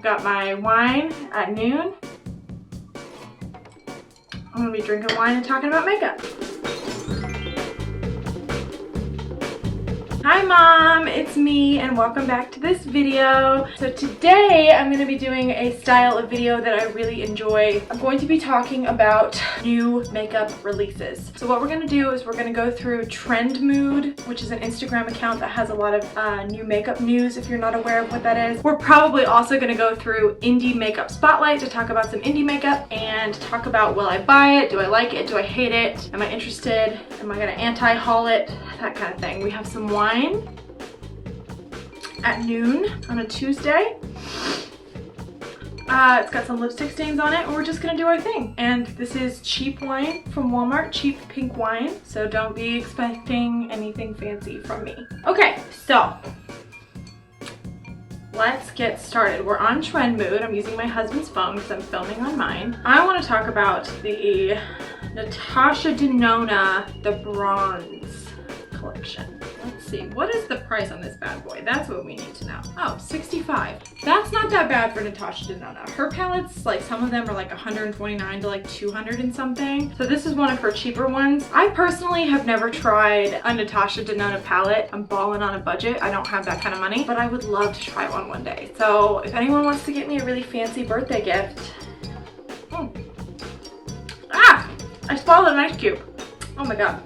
Got my wine at noon. I'm gonna be drinking wine and talking about makeup. Hi Mom, it's me and welcome back to this video. So today I'm going to be doing a style of video that I really enjoy. I'm going to be talking about new makeup releases. So what we're going to do is we're going to go through Trend Mood, which is an Instagram account that has a lot of new makeup news if you're not aware of what that is. We're probably also going to go through Indie Makeup Spotlight to talk about some indie makeup and talk about will I buy it, do I like it, do I hate it, am I interested, am I going to anti-haul it, that kind of thing. We have some wine at noon on a Tuesday. It's got some lipstick stains on it and we're just gonna do our thing. And this is cheap wine from Walmart, cheap pink wine. So don't be expecting anything fancy from me. Okay, so let's get started. We're on Trend Mood. I'm using my husband's phone because I'm filming on mine. I want to talk about the Natasha De Nonna, the Bronze collection. Let's see, what is the price on this bad boy? That's what we need to know. Oh, $65. That's not that bad for Natasha De Nonna. Her palettes, like some of them are like $129 to like $200 and something. So this is one of her cheaper ones. I personally have never tried a Natasha De Nonna palette. I'm balling on a budget. I don't have that kind of money, but I would love to try one day. So if anyone wants to get me a really fancy birthday gift. Ah! I swallowed an ice cube. Oh my God.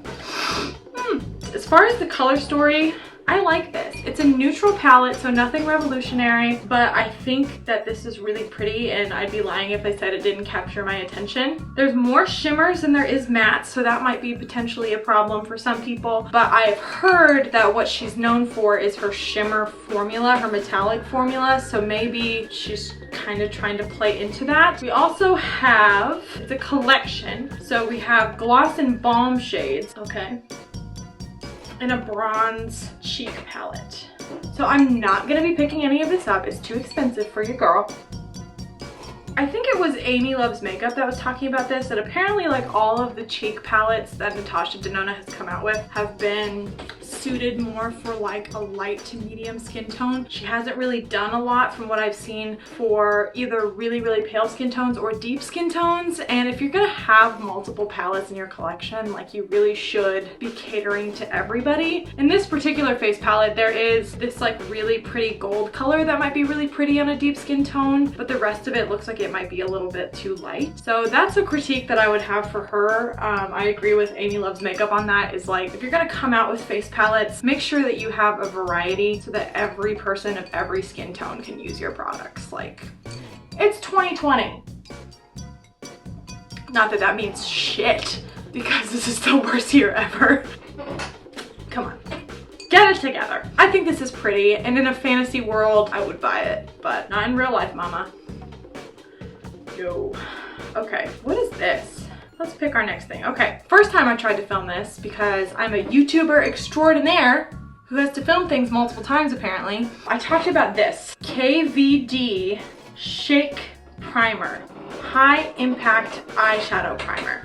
As far as the color story, I like this. It's a neutral palette, so nothing revolutionary, but I think that this is really pretty and I'd be lying if I said it didn't capture my attention. There's more shimmers than there is mattes, so that might be potentially a problem for some people, but I've heard that what she's known for is her shimmer formula, her metallic formula, so maybe she's kind of trying to play into that. We also have the collection, so we have gloss and balm shades, okay, in a bronze cheek palette. So I'm not gonna be picking any of this up. It's too expensive for your girl. I think it was Amy Loves Makeup that was talking about this, that apparently like all of the cheek palettes that Natasha De Nonna has come out with have been suited more for like a light to medium skin tone. She hasn't really done a lot from what I've seen for either really, really pale skin tones or deep skin tones. And if you're gonna have multiple palettes in your collection, like you really should be catering to everybody. In this particular face palette, there is this like really pretty gold color that might be really pretty on a deep skin tone, but the rest of it looks like it might be a little bit too light. So that's a critique that I would have for her. I agree with Amy Loves Makeup on that, is like, if you're gonna come out with face palettes, make sure that you have a variety so that every person of every skin tone can use your products. Like, it's 2020. Not that that means shit, because this is the worst year ever. Come on. Get it together. I think this is pretty, and in a fantasy world, I would buy it, but not in real life, mama. Yo. Okay, what is this? Let's pick our next thing. Okay, first time I tried to film this because I'm a YouTuber extraordinaire who has to film things multiple times apparently. I talked about this KVD Shake Primer, High Impact Eyeshadow Primer.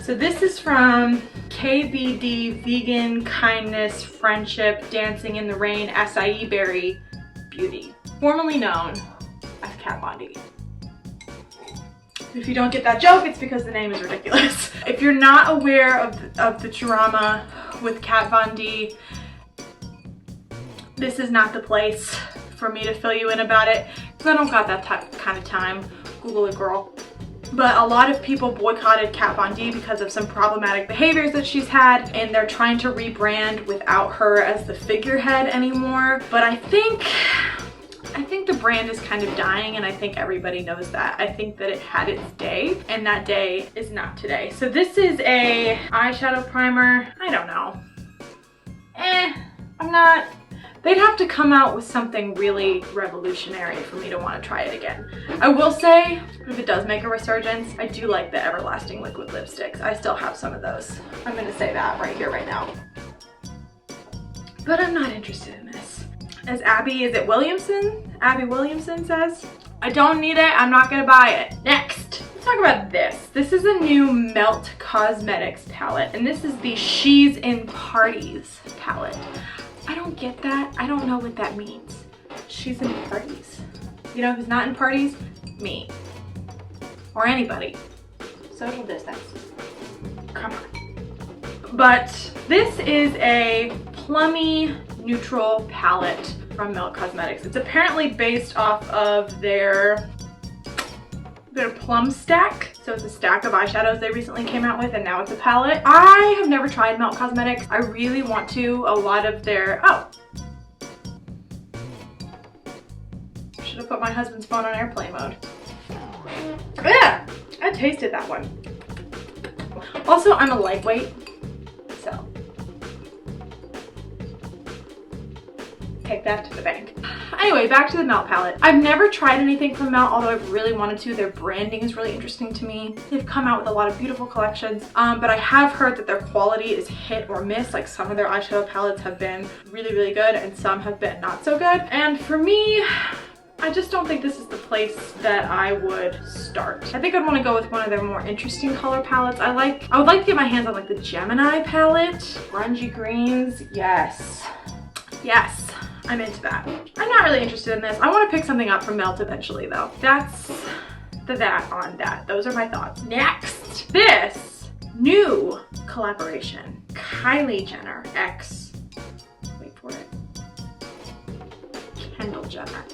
So this is from KVD Vegan Kindness Friendship Dancing in the Rain Acai Berry Beauty, formerly known as Kat Von D. If you don't get that joke, it's because the name is ridiculous. If you're not aware of the drama with Kat Von D, this is not the place for me to fill you in about it, because I don't got that kind of time. Google it, girl. But a lot of people boycotted Kat Von D because of some problematic behaviors that she's had, and they're trying to rebrand without her as the figurehead anymore. But I think the brand is kind of dying, and I think everybody knows that. I think that it had its day, and that day is not today. So this is a eyeshadow primer. I don't know. I'm not. They'd have to come out with something really revolutionary for me to want to try it again. I will say, if it does make a resurgence, I do like the Everlasting liquid lipsticks. I still have some of those. I'm gonna say that right here, right now. But I'm not interested in this. As Abby Williamson says, I don't need it, I'm not gonna buy it. Next, let's talk about this. This is a new Melt Cosmetics palette, and this is the She's in Parties palette. I don't get that. I don't know what that means. She's in parties. You know who's not in parties? Me. Or anybody. Social distance. Come on. But this is a plummy neutral palette from Nomad Cosmetics. It's apparently based off of their plum stack. So it's a stack of eyeshadows they recently came out with, and now it's a palette. I have never tried Nomad Cosmetics. I really want to. A lot of their, oh. Should have put my husband's phone on airplane mode. Yeah, I tasted that one. Also, I'm a lightweight, so take that to the bank. Anyway, back to the Melt palette. I've never tried anything from Melt, although I've really wanted to. Their branding is really interesting to me. They've come out with a lot of beautiful collections, but I have heard that their quality is hit or miss. Like some of their eyeshadow palettes have been really, really good and some have been not so good. And for me, I just don't think this is the place that I would start. I think I'd want to go with one of their more interesting color palettes. I would like to get my hands on like the Gemini palette. Grungy greens, yes. Yes, I'm into that. I'm not really interested in this. I want to pick something up from Melt eventually though. That's that on that. Those are my thoughts. Next, this new collaboration. Kylie Jenner x, wait for it, Kendall Jenner.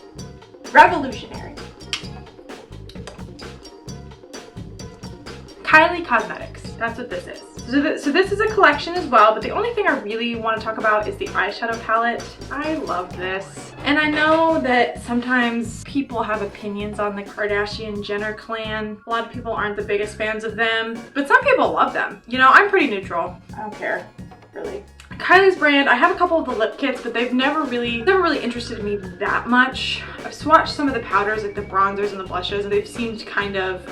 Revolutionary. Kylie Cosmetics, that's what this is. So this is a collection as well, but the only thing I really want to talk about is the eyeshadow palette. I love this. And I know that sometimes people have opinions on the Kardashian-Jenner clan. A lot of people aren't the biggest fans of them, but some people love them. You know, I'm pretty neutral. I don't care, really. Kylie's brand, I have a couple of the lip kits, but they've never really interested me that much. I've swatched some of the powders, like the bronzers and the blushes, and they've seemed kind of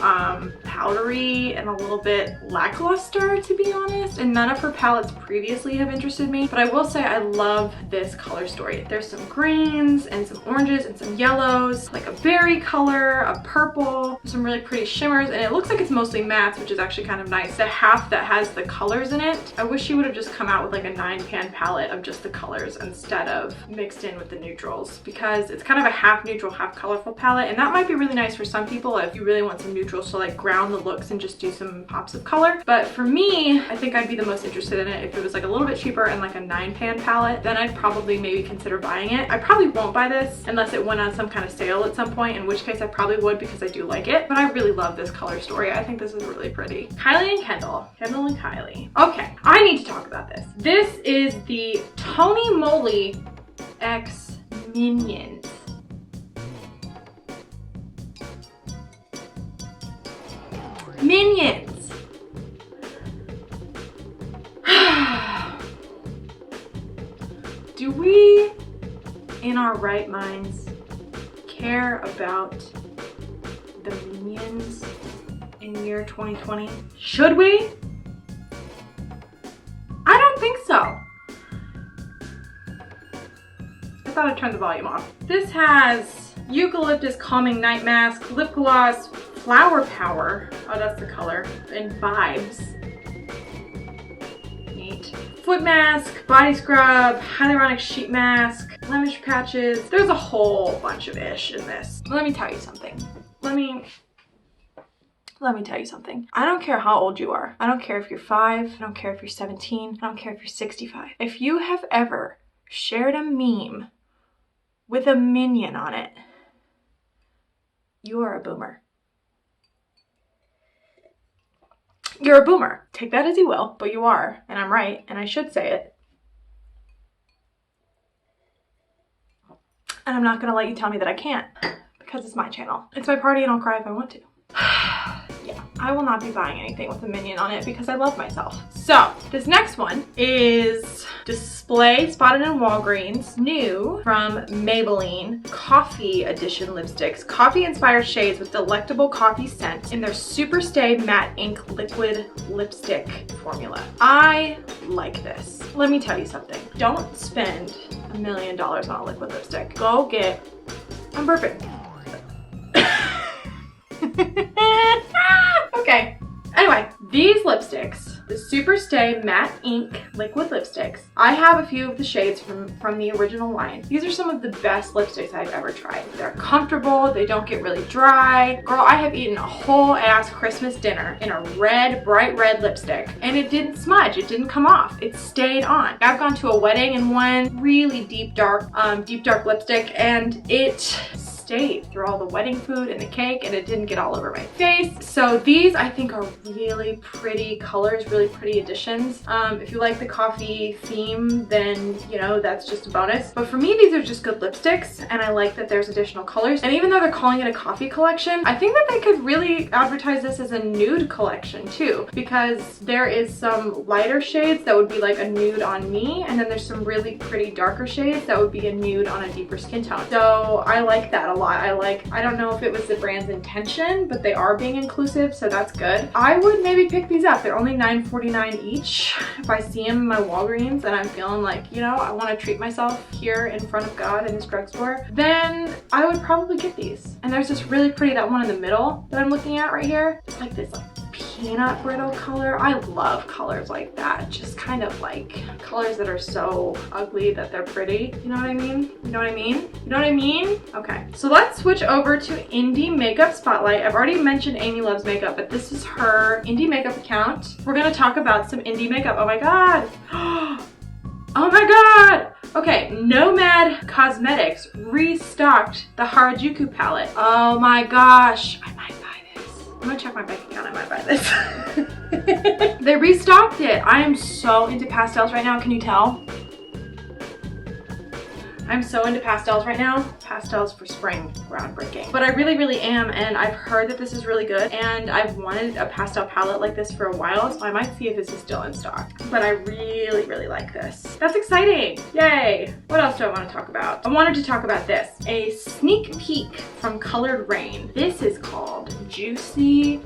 powdery and a little bit lackluster, to be honest. And none of her palettes previously have interested me, but I will say I love this color story. There's some greens and some oranges and some yellows, like a berry color, a purple, some really pretty shimmers, and it looks like it's mostly mattes, which is actually kind of nice. The half that has the colors in it, I wish she would have just come out with like a 9-pan palette of just the colors instead of mixed in with the neutrals, because it's kind of a half neutral, half colorful palette, and that might be really nice for some people if you really want some neutrals to like ground the looks and just do some pops of color. But for me, I think I'd be the most interested in it if it was like a little bit cheaper and like a 9-pan palette. Then I'd probably maybe consider buying it. I probably won't buy this unless it went on some kind of sale at some point, in which case I probably would, because I do like it. But I really love this color story. I think this is really pretty. Kylie and Kendall. Kendall and Kylie. Okay, I need to talk about this. This is the Tony Moly X Minions. Minions. Do we, in our right minds, care about the Minions in year 2020? Should we? I don't think so. I thought I'd turn the volume off. This has Eucalyptus Calming Night Mask, Lip Gloss, Flower Power, oh that's the color, and Vibes. Neat. Foot mask, body scrub, hyaluronic sheet mask, blemish patches. There's a whole bunch of ish in this. Let me tell you something. Let me tell you something. I don't care how old you are. I don't care if you're 5. I don't care if you're 17. I don't care if you're 65. If you have ever shared a meme with a minion on it, you are a boomer. You're a boomer. Take that as you will, but you are, and I'm right, and I should say it. And I'm not gonna let you tell me that I can't, because it's my channel. It's my party and I'll cry if I want to. Yeah, I will not be buying anything with a minion on it because I love myself. So this next one is Display Spotted in Walgreens, new from Maybelline Coffee Edition lipsticks. Coffee inspired shades with delectable coffee scent in their Super Stay Matte Ink Liquid Lipstick formula. I like this. Let me tell you something. Don't spend $1 million on a liquid lipstick. Go get, I'm burping. Okay, anyway, these lipsticks the Superstay Matte Ink Liquid Lipsticks. I have a few of the shades from the original line. These are some of the best lipsticks I've ever tried. They're comfortable, they don't get really dry. Girl, I have eaten a whole ass Christmas dinner in a red, bright red lipstick, and it didn't smudge, it didn't come off. It stayed on. I've gone to a wedding in one really deep dark lipstick, and it stayed through all the wedding food and the cake, and it didn't get all over my face. So these I think are really pretty colors, really pretty additions. If you like the coffee theme, then you know that's just a bonus. But for me, these are just good lipsticks, and I like that there's additional colors. And even though they're calling it a coffee collection, I think that they could really advertise this as a nude collection too, because there is some lighter shades that would be like a nude on me, and then there's some really pretty darker shades that would be a nude on a deeper skin tone. So I like that a lot. I don't know if it was the brand's intention, but they are being inclusive, so that's good. I would maybe pick these up. They're only $9.49 each. If I see them in my Walgreens and I'm feeling like, you know, I want to treat myself here in front of God in this drugstore, then I would probably get these. And there's this really pretty, that one in the middle that I'm looking at right here. It's like this peanut brittle color. I love colors like that. Just kind of like colors that are so ugly that they're pretty. You know what I mean? You know what I mean? You know what I mean? Okay, so let's switch over to Indie Makeup Spotlight. I've already mentioned Amy Loves Makeup, but this is her indie makeup account. We're gonna talk about some indie makeup. Oh my God. Oh my God. Okay, Nomad Cosmetics restocked the Harajuku palette. Oh my gosh. I might buy this. I'm gonna check my bank account. I might buy this. They restocked it. I am so into pastels right now. Can you tell? I'm so into pastels right now. Pastels for spring, groundbreaking. But I really am, and I've heard that this is really good, and I've wanted a pastel palette like this for a while, so I might see if this is still in stock. But I really like this. That's exciting, yay. What else do I want to talk about? I wanted to talk about this, a sneak peek from Colored Rain. This is called Juicy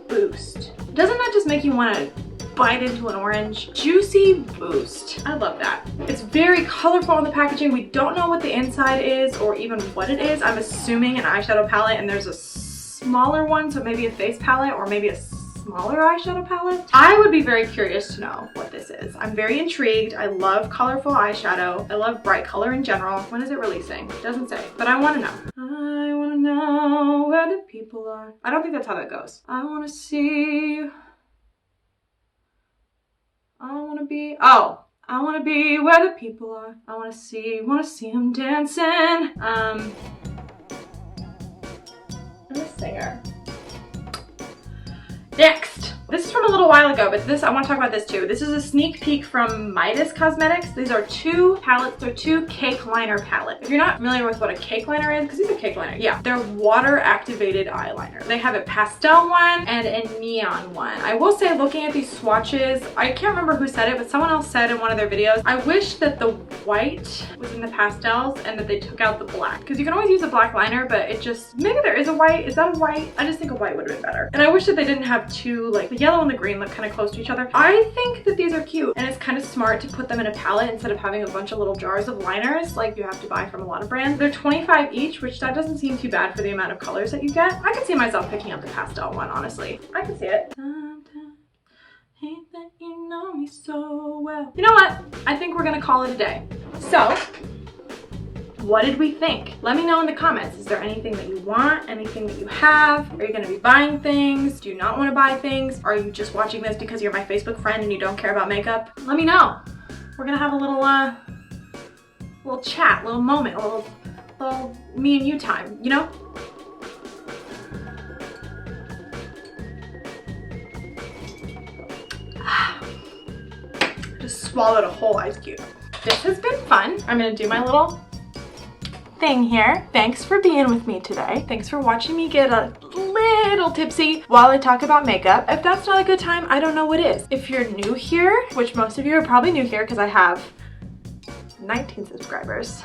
Boost. Doesn't that just make you want to bite into an orange? Juicy Boost. I love that. It's very colorful on the packaging. We don't know what the inside is or even what it is. I'm assuming an eyeshadow palette, and there's a smaller one, so maybe a face palette or maybe a smaller eyeshadow palette. I would be very curious to know what this is. I'm very intrigued. I love colorful eyeshadow. I love bright color in general. When is it releasing? It doesn't say, but I want to know. I want to know where the people are. I don't think that's how that goes. I want to see. I want to be, oh, I want to be where the people are. I want to see them dancing. I'm a singer. Next. This is from a little while ago, but I want to talk about this too. This is a sneak peek from Natasha Cosmetics. These are two palettes. They're two cake liner palettes. If you're not familiar with what a cake liner is, because these are cake liner, yeah, they're water activated eyeliner. They have a pastel one and a neon one. I will say, looking at these swatches, I can't remember who said it, but someone else said in one of their videos, I wish that the white was in the pastels and that they took out the black, because you can always use a black liner, but it just, maybe there is a white. Is that a white? I just think a white would have been better. And I wish that they didn't have two, like the yellow and the green look kind of close to each other. I think that these are cute, and it's kind of smart to put them in a palette instead of having a bunch of little jars of liners like you have to buy from a lot of brands. They're $25 each, which that doesn't seem too bad for the amount of colors that you get. I could see myself picking up the pastel one, honestly. I could see it. Hate that you know me so well. You know what? I think we're gonna call it a day. So, what did we think? Let me know in the comments. Is there anything that you want? Anything that you have? Are you gonna be buying things? Do you not wanna buy things? Are you just watching this because you're my Facebook friend and you don't care about makeup? Let me know. We're gonna have a little chat, little moment, a little me and you time, you know? Just swallowed a whole ice cube. This has been fun. I'm gonna do my little thing here. Thanks for being with me today. Thanks for watching me get a little tipsy while I talk about makeup. If that's not a good time, I don't know what is. If you're new here, which most of you are probably new here because I have 19 subscribers.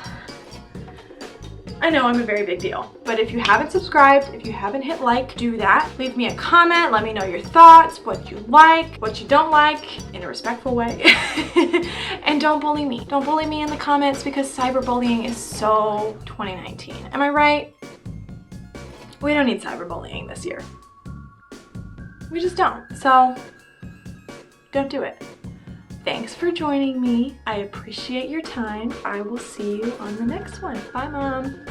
I know I'm a very big deal, but if you haven't subscribed, if you haven't hit like, do that. Leave me a comment, let me know your thoughts, what you like, what you don't like, in a respectful way. And don't bully me. Don't bully me in the comments, because cyberbullying is so 2019. Am I right? We don't need cyberbullying this year. We just don't. So don't do it. Thanks for joining me. I appreciate your time. I will see you on the next one. Bye, Mom.